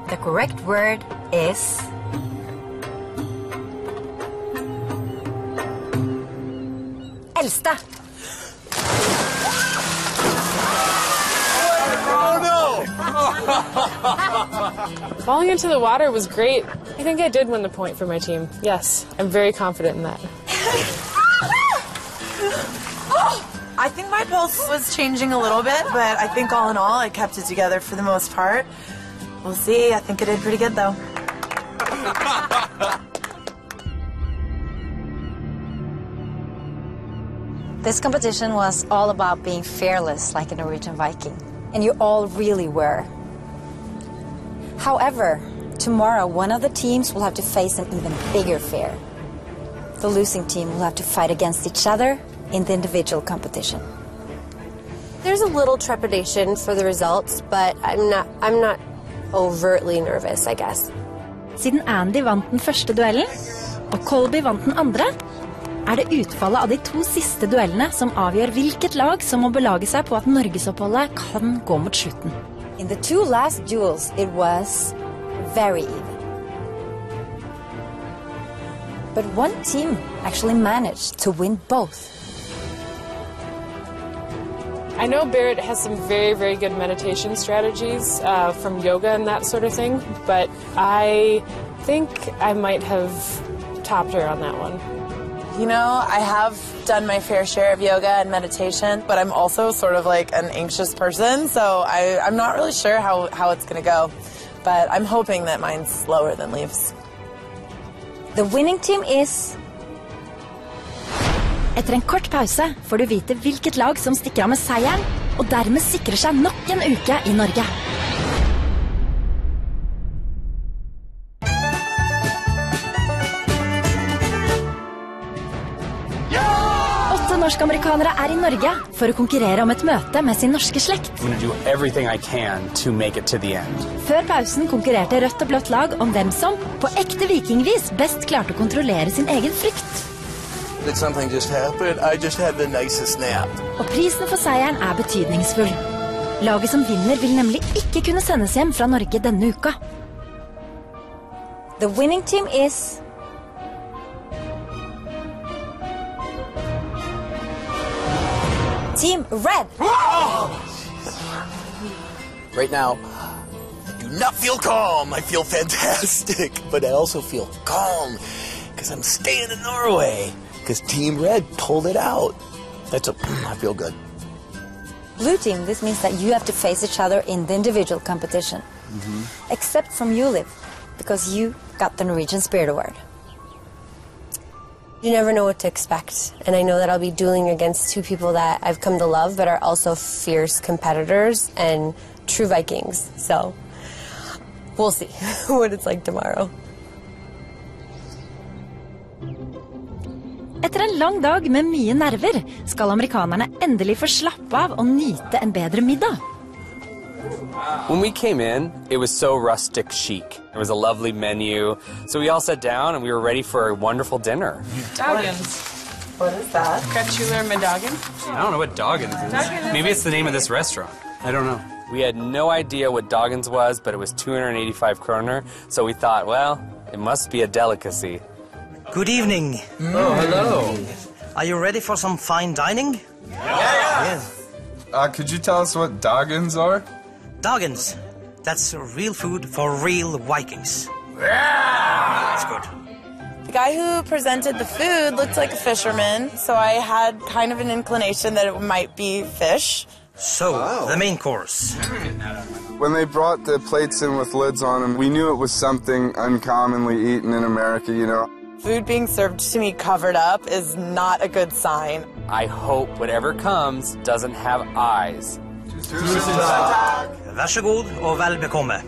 The correct word is eldste. Falling into the water was great. I think I did win the point for my team. Yes, I'm very confident in that. I think my pulse was changing a little bit, but I think all in all, I kept it together for the most part. We'll see. I think I did pretty good, though. This competition was all about being fearless like a Norwegian Viking. And you all really were. However, tomorrow one of the teams will have to face an even bigger fear. The losing team will have to fight against each other in the individual competition. There's a little trepidation for the results, but I'm not overtly nervous, I guess. Siden Andy vant den første duellen, og Colby vant den andre, det utfallet av de 2 siste duellene som avgjør hvilket lag som må belage seg på at Norgesoppholdet kan gå mot slutten. In the 2 last duels, it was very even. But one team actually managed to win both. I know Barrett has some very, very good meditation strategies from yoga and that sort of thing, but I think I might have topped her on that one. You know, I have done my fair share of yoga and meditation, but I'm also sort of like an anxious person, so I'm not really sure how it's going to go. But I'm hoping that mine's slower than Liv's. The winning team is... Etter en kort pause får du vite hvilket lag som stikker av med seieren, og dermed sikrer seg nok en uke i Norge. 8 norsk-amerikanere i Norge for å konkurrere om et møte med sin norske slekt. Før pausen konkurrerte rødt og blått lag om hvem som, på ekte vikingvis, best klarte å kontrollere sin egen frykt. Did something just happen? I just had the nicest nap. Og prisen for seieren betydningsfull. Laget som vinner vil nemlig ikke kunne sendes hjem fra Norge denne uka. The winning team is... Team Red! Right now, not feel calm. I feel fantastic, but I also feel calm because I'm staying in Norway because Team Red pulled it out. I feel good. Blue team, this means that you have to face each other in the individual competition. Except from you, Liv, because you got the Norwegian Spirit Award. You never know what to expect, and I know that I'll be dueling against two people that I've come to love but are also fierce competitors and true Vikings, so we'll see what it's like tomorrow. Etter en lang dag med mye nerver skal amerikanerne endelig få slappe av og nyte en bedre middag. When we came in, it was so rustic chic. There was a lovely menu, so we all sat down and we were ready for a wonderful dinner. Doggins. What is that? Kratular Medagen? I don't know what Doggins is. Doggins. Maybe it's the name of this restaurant. I don't know. We had no idea what Doggins was, but it was 285 kroner, so we thought, well, it must be a delicacy. Good evening. Oh, hello. Are you ready for some fine dining? Yeah. Could you tell us what Doggins are? Doggins. That's real food for real Vikings. That's good. The guy who presented the food looked like a fisherman, so I had kind of an inclination that it might be fish. So, the main course. When they brought the plates in with lids on them, we knew it was something uncommonly eaten in America, you know. Food being served to me covered up is not a good sign. I hope whatever comes doesn't have eyes. Vær så god og vel bekomme.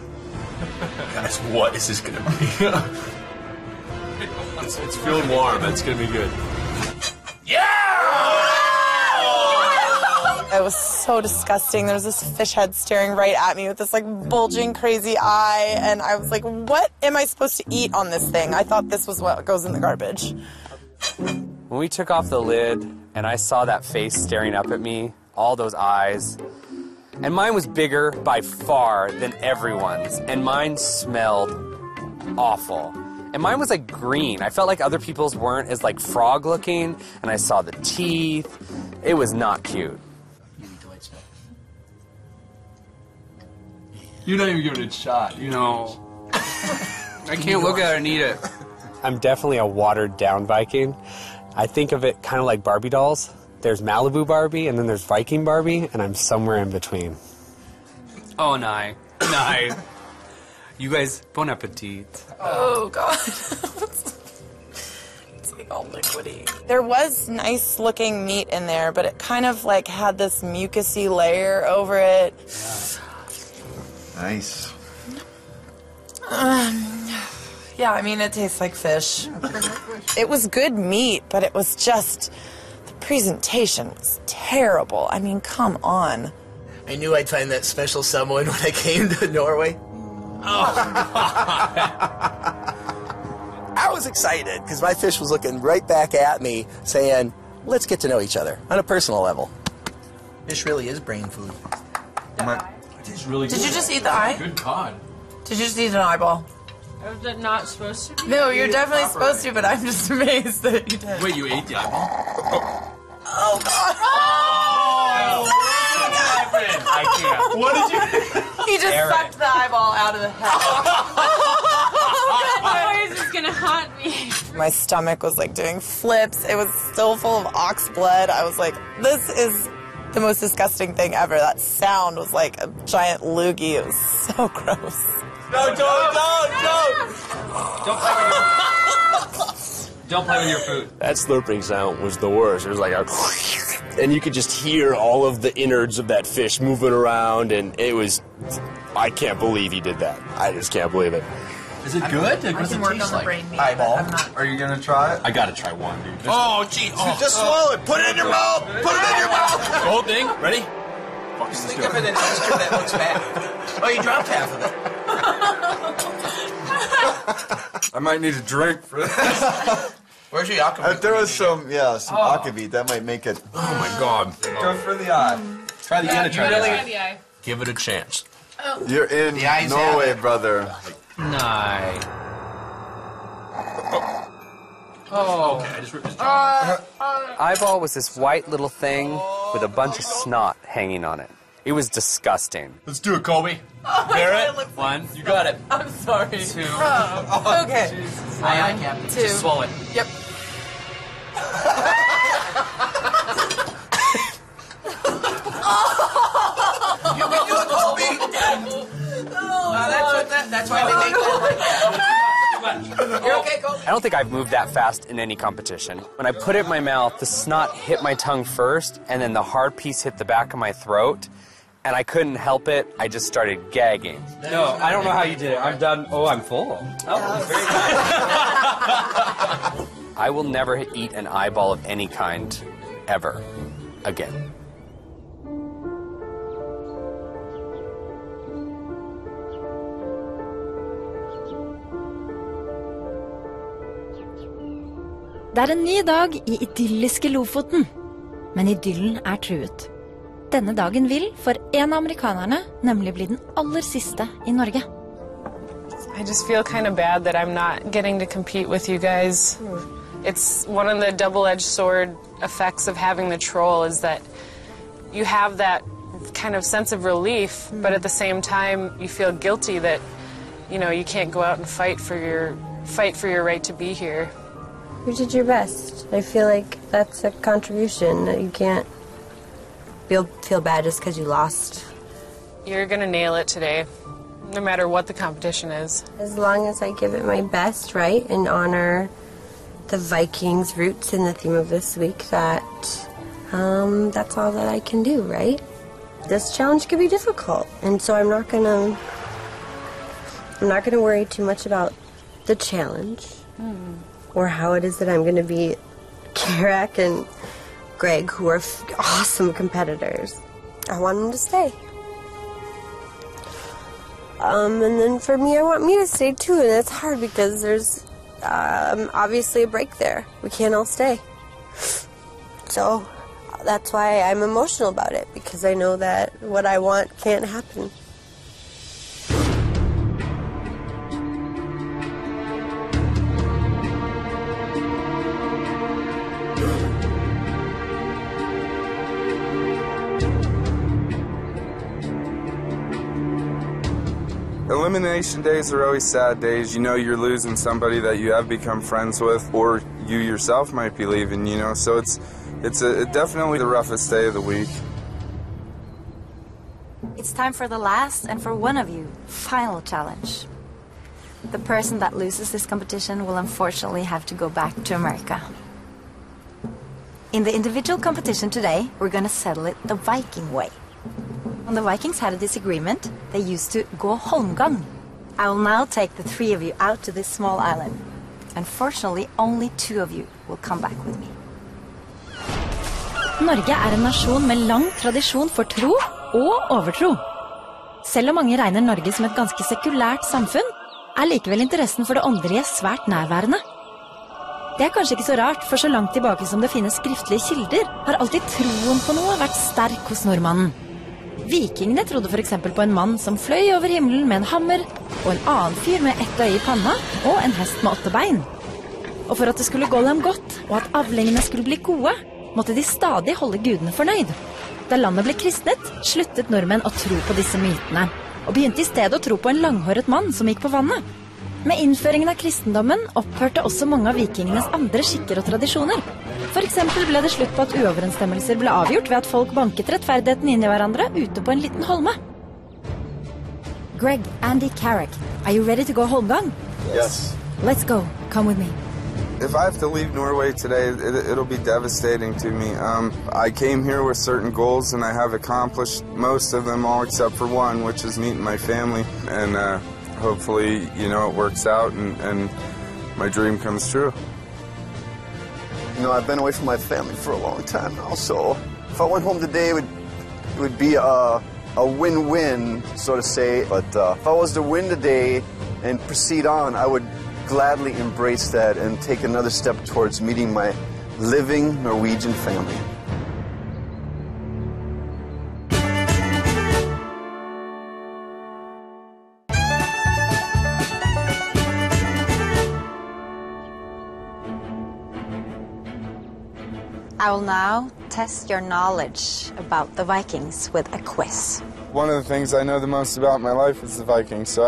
Guys, what is this gonna be? it's feeling warm. It's gonna be good. It was so disgusting. There was this fish head staring right at me with this like bulging crazy eye, and I was like, what am I supposed to eat on this thing? I thought this was what goes in the garbage. When we took off the lid and I saw that face staring up at me, all those eyes, and mine was bigger by far than everyone's, and mine smelled awful. And mine was like green. I felt like other people's weren't as like frog looking, and I saw the teeth. It was not cute. You're not even giving it a shot. No. I can't look at it and eat it. I'm definitely a watered down Viking. I think of it kind of like Barbie dolls. There's Malibu Barbie and then there's Viking Barbie, and I'm somewhere in between. Oh, no. You guys, bon appetit. Oh, God. It's like all liquidy. There was nice looking meat in there, but it kind of like had this mucusy layer over it. Nice. Yeah, I mean, it tastes like fish. It was good meat, but it was just... the presentation was terrible. I mean, come on. I knew I'd find that special someone when I came to Norway. I was excited because my fish was looking right back at me saying, let's get to know each other on a personal level. Fish really is brain food. It is really good. Did you just eat the eye? Good cod. Did you just eat an eyeball? Was it not supposed to be? No, you're definitely supposed to, but I'm just amazed that you did. Wait, you ate the eyeball? Oh, God. Oh, I can't. What did you... He just sucked the eyeball out of the head. That noise is gonna haunt me. My stomach was like doing flips. It was still full of ox blood. I was like, this is the most disgusting thing ever. That sound was like a giant loogie. It was so gross. No, don't! Don't play with your food. That slurping sound was the worst. It was like a... and you could just hear all of the innards of that fish moving around, and it was... I can't believe he did that. I just can't believe it. Is it good? What does it taste like? Eyeball. Are you gonna try it? I gotta try one, dude. Gee. Just swallow it. Put it in your mouth. Put it in your mouth. The whole thing? Ready? Just think of it an oyster that looks bad. Oh, you dropped half of it. I might need a drink for this. Where's your yakima? If there was some akavit, that might make it. Oh my God. Go for the eye. Try the eye. Try the eye. Give it a chance. You're in Norway, brother. Nah. Oh, okay. I just ripped his Eyeball was this white little thing with a bunch of snot hanging on it. It was disgusting. Let's do it, Colby. Barrett, one. You got it. I'm sorry. Two. Okay. Aye, aye, Captain. Two. Just swallow it. Yep. You can do it, Colby! That's why they make that like that. You're okay, Colby? I don't think I've moved that fast in any competition. When I put it in my mouth, the snot hit my tongue first, and then the hard piece hit the back of my throat, and I couldn't help it. I just started gagging. No, I don't know how you did it. I'm done. Oh, I'm full. Oh, very nice. I will never eat an eyeball of any kind, ever, again. Det en ny dag I idylliske Lofoten, men idyllen truet. Denne dagen vil, for en av amerikanerne, nemlig bli den aller siste I Norge. I just feel kind of bad that I'm not getting to compete with you guys. It's one of the double-edged sword effects of having the troll is that you have that kind of sense of relief, but at the same time you feel guilty that, you know, you can't go out and fight for your right to be here. You did your best. I feel like that's a contribution that you can't feel bad just because you lost. You're gonna nail it today, no matter what the competition is. As long as I give it my best, right, and honor the Vikings' roots in the theme of this week, that's all that I can do, right? This challenge could be difficult, and so I'm not gonna worry too much about the challenge. Or how it is that I'm going to beat Karak and Greg, who are awesome competitors. I want them to stay. And then for me, I want me to stay too, and it's hard because there's obviously a break there. We can't all stay. So that's why I'm emotional about it, because I know that what I want can't happen. Elimination days are always sad days. You know you're losing somebody that you have become friends with, or you yourself might be leaving, you know, so it's definitely the roughest day of the week. It's time for the last, and for one of you, final challenge. The person that loses this competition will unfortunately have to go back to America. In the individual competition today, we're gonna settle it the Viking way. When the Vikings had a disagreement, they used to gå holmgang. I will now take the three of you out to this small island. Unfortunately, only two of you will come back with me. Norge en nasjon med lang tradisjon for tro og overtro. Selv om mange regner Norge som et ganske sekulært samfunn, likevel interessen for det åndelige svært nærværende. Det kanskje ikke så rart, for så langt tilbake som det finnes skriftlige kilder, har alltid troen på noe vært sterk hos nordmannen. Vikingene trodde for eksempel på en mann som fløy over himmelen med en hammer, og en annen fyr med ett øye I panna, og en hest med 8 bein. Og for at det skulle gå dem godt, og at avlingene skulle bli gode, måtte de stadig holde gudene fornøyd. Da landet ble kristnet, sluttet nordmenn å tro på disse mytene, og begynte I stedet å tro på en langhåret mann som gikk på vannet. Med innføringen av kristendommen opphørte også mange av vikingenes andre skikker og tradisjoner. For eksempel ble det slutt på at uoverensstemmelser ble avgjort ved at folk banket rettferdigheten inn I hverandre ute på en liten holme. Greg, Andy, Karak, are you ready to go holmgang? Yes. Let's go. Come with me. If I have to leave Norway today, it'll be devastating to me. I came here with certain goals, and I have accomplished most of them, all except for one, which is meeting my family. And hopefully, you know, it works out, and my dream comes true. You know, I've been away from my family for a long time now, so if I went home today, it would be a win-win, so to say. But if I was to win today and proceed on, I would gladly embrace that and take another step towards meeting my living Norwegian family. I will now test your knowledge about the Vikings with a quiz. One of the things I know the most about in my life is the Vikings, so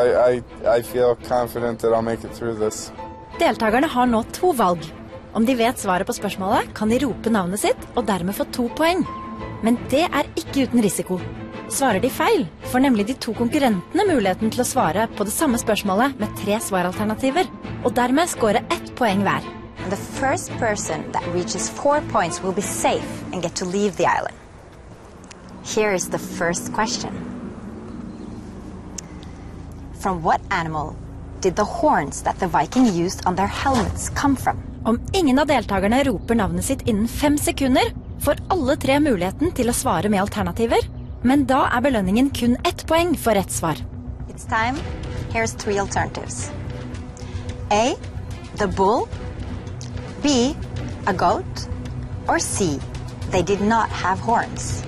I feel confident that I'll make it through this. Deltakerne har nå 2 valg. Om de vet svaret på spørsmålet, kan de rope navnet sitt og dermed få 2 poeng. Men det er ikke uten risiko. Svarer de feil, får nemlig de 2 konkurrentene muligheten til å svare på det samme spørsmålet med 3 svaralternativer, og dermed skåre 1 poeng hver. And the first person that reaches 4 points will be safe and get to leave the island. Here is the first question. From what animal did the horns that the Viking used on their helmets come from? Om ingen av deltakerne roper navnet sitt innen 5 sekunder, får alle 3 muligheten til å svare med alternativer, men da er belønningen kun 1 poeng for rett svar. It's time. Here's 3 alternatives. A, the bull. B, a goat. Or C, they did not have horns.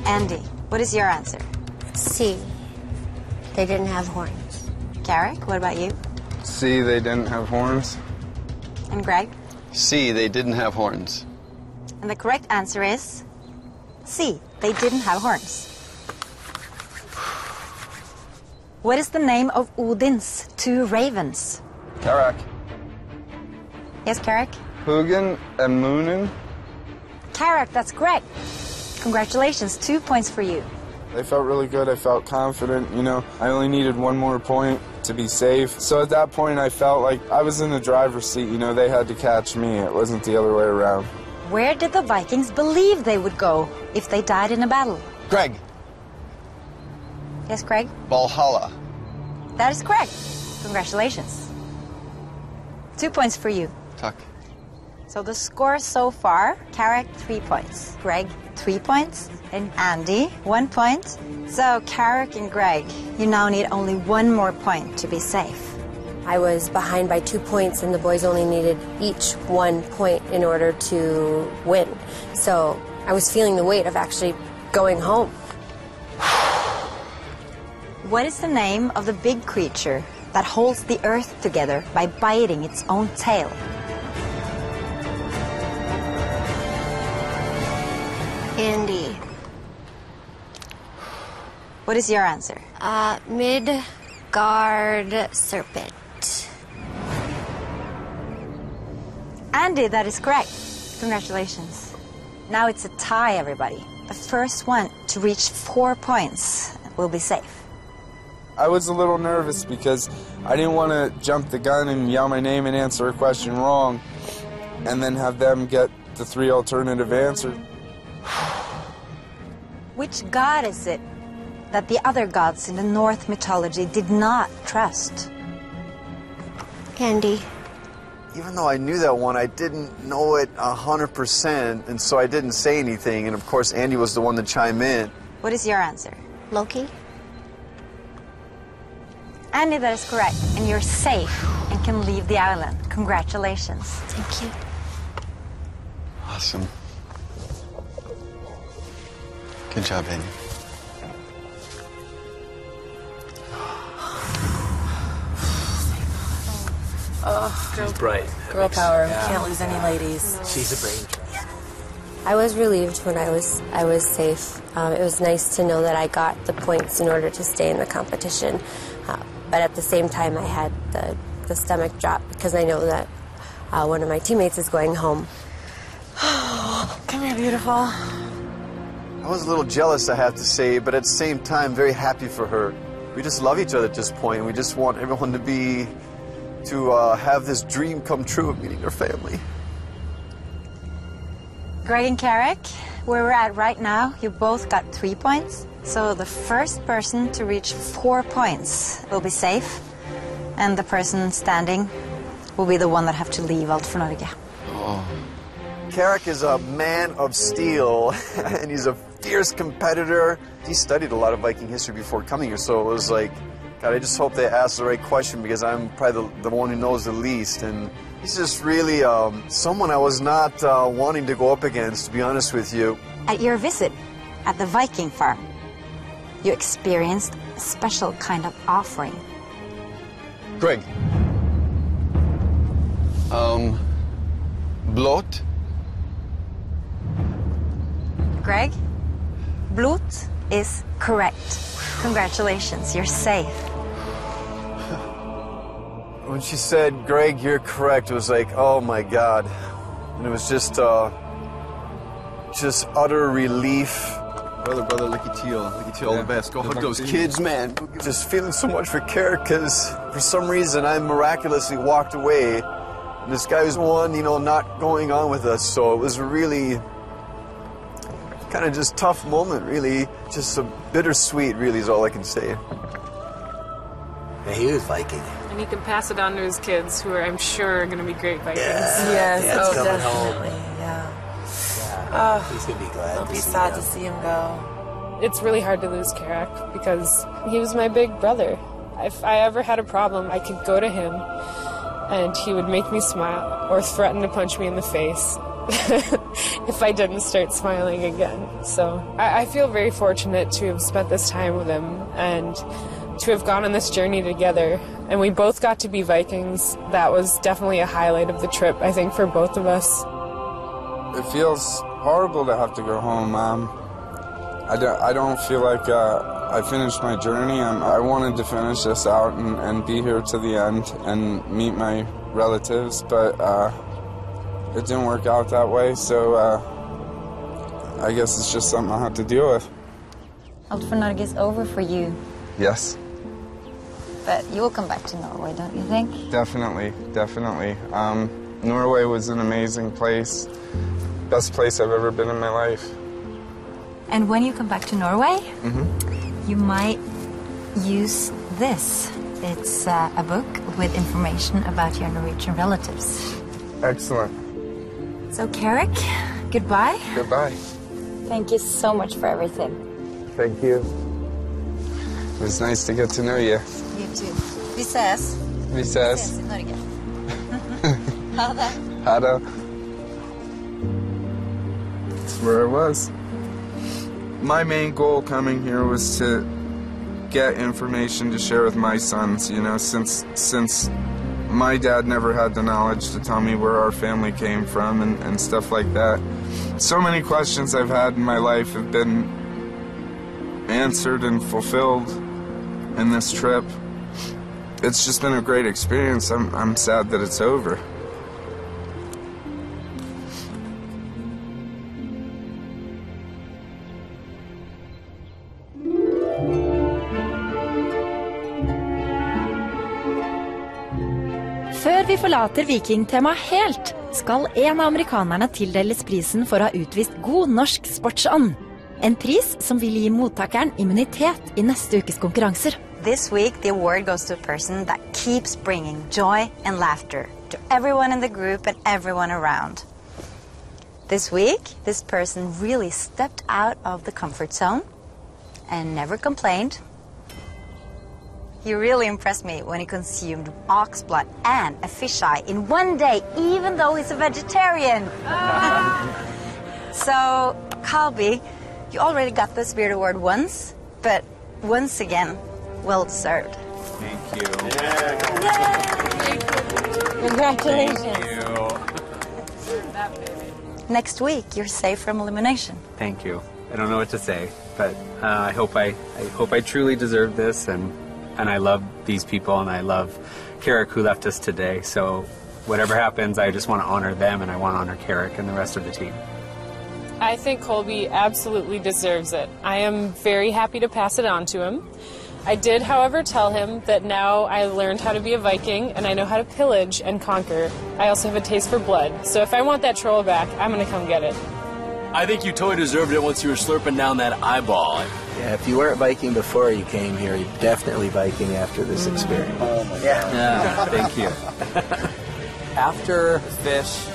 Andy, what is your answer? C. They didn't have horns. Garrick, what about you? C, they didn't have horns. And Greg? C, they didn't have horns. And the correct answer is C, they didn't have horns. What is the name of Odin's 2 ravens? Karak. Yes, Carrick? Hugin and Moonin. Carrick, that's correct. Congratulations, 2 points for you. I felt really good. I felt confident. You know, I only needed 1 more point to be safe. So at that point, I felt like I was in the driver's seat. You know, they had to catch me. It wasn't the other way around. Where did the Vikings believe they would go if they died in a battle? Greg. Yes, Greg? Valhalla. That is correct. Congratulations. 2 points for you. Tack. So the score so far, Carrick 3 points, Greg 3 points, and Andy 1 point. So Carrick and Greg, you now need only 1 more point to be safe. I was behind by 2 points, and the boys only needed each 1 point in order to win. So I was feeling the weight of actually going home. What is the name of the big creature that holds the earth together by biting its own tail? Andy. What is your answer? Midgard serpent. Andy, that is correct. Congratulations. Now it's a tie, everybody. The first one to reach 4 points will be safe. I was a little nervous because I didn't want to jump the gun and yell my name and answer a question wrong and then have them get the 3 alternative answers. Which god is it that the other gods in the Norse mythology did not trust? Andy. Even though I knew that one, I didn't know it 100%, and so I didn't say anything. And of course, Andy was the one to chime in. What is your answer? Loki. Andy, that is correct, and you're safe and can leave the island. Congratulations. Thank you. Awesome. Good job, Andy. Oh, she's bright. Girl power. Yeah. Can't lose any ladies. She's a brain. I was relieved when I was safe. It was nice to know that I got the points in order to stay in the competition. But at the same time, I had the stomach drop because I know that one of my teammates is going home. Come here, beautiful. I was a little jealous, I have to say, but at the same time, very happy for her. We just love each other at this point. We just want everyone to have this dream come true of meeting their family. Greg and Carrick, where we're at right now, you both got 3 points. So the first person to reach 4 points will be safe, and the person standing will be the one that have to leave Alt for Norge. Oh. Carrick is a man of steel, and he's a fierce competitor. He studied a lot of Viking history before coming here, so it was like, God, I just hope they asked the right question because I'm probably the one who knows the least. And he's just really someone I was not wanting to go up against, to be honest with you. At your visit at the Viking farm, you experienced a special kind of offering. Greg. Blått. Greg, blått is correct. Congratulations, you're safe. When she said, Greg, you're correct, it was like, oh my God. And it was just utter relief. Brother, Licky Teal, all the best. Go hug those kids, man. Just feeling so much for Carrick, because for some reason I miraculously walked away. And this guy was the one, not going on with us. So it was really kind of just tough moment, really. Just a bittersweet, really, is all I can say. Yeah, he was Viking. And he can pass it on to his kids, who are, I'm sure, are going to be great Vikings. Yes, definitely. Yeah. He's going to be glad. I'll be sad to see him go. It's really hard to lose Carrick because he was my big brother. If I ever had a problem, I could go to him and he would make me smile or threaten to punch me in the face if I didn't start smiling again. So I feel very fortunate to have spent this time with him and to have gone on this journey together. And we both got to be Vikings. That was definitely a highlight of the trip, I think, for both of us. It feels horrible to have to go home. I don't feel like I finished my journey. I wanted to finish this out and be here to the end and meet my relatives, but it didn't work out that way, so I guess it's just something I have to deal with. Alt for Norge is over for you. Yes. But you will come back to Norway, don't you think? Definitely. Norway was an amazing place. Best place I've ever been in my life. And when you come back to Norway, you might use this. It's a book with information about your Norwegian relatives. Excellent. So, Carrick, goodbye. Goodbye. Thank you so much for everything. Thank you. It was nice to get to know you. You too. Vi ses. Vi ses. I Norge. Ha det. Ha det. That's where I was. My main goal coming here was to get information to share with my sons, since my dad never had the knowledge to tell me where our family came from and stuff like that. So many questions I've had in my life have been answered and fulfilled in this trip. It's just been a great experience. I'm sad that it's over. Før vi forlater vikingtema helt, skal en av amerikanerne tildeles prisen for å ha utvist god norsk sportsånd. En pris som vil gi mottakeren immunitet I neste ukes konkurranser. This week, the award goes to a person that keeps bringing joy and laughter to everyone in the group and everyone around. This week, this person really stepped out of the comfort zone and never complained. He really impressed me when he consumed ox blood and a fisheye in one day, even though he's a vegetarian. So, Kalby, you already got the Spirit Award once, but once again, well deserved. Thank you. Congratulations. Thank you. Next week, you're safe from elimination. Thank you. I don't know what to say, but I hope I truly deserve this, and I love these people, and I love Carrick, who left us today. So whatever happens, I just want to honor them, and I want to honor Carrick and the rest of the team. I think Colby absolutely deserves it. I am very happy to pass it on to him. I did, however, tell him that now I learned how to be a Viking and I know how to pillage and conquer. I also have a taste for blood, so if I want that troll back, I'm going to come get it. I think you totally deserved it once you were slurping down that eyeball. Yeah, if you weren't Viking before you came here, you're definitely Viking after this experience. Oh my God. Yeah, thank you. After fish,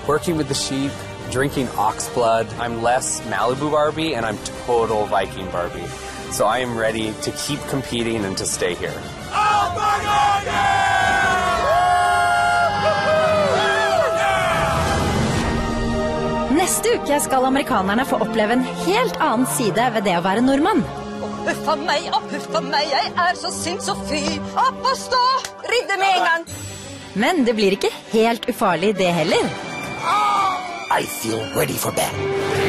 working with the sheep, drinking ox blood, I'm less Malibu Barbie and I'm total Viking Barbie. So I am ready to keep competing and to stay here. Neste uke skal amerikanerne få oppleve en helt annen side ved det å være nordmann. huffa meg, jeg så sint så fy. Opp og stå, rydde med en gang. Men det blir ikke helt ufarlig det heller. I feel ready for bed.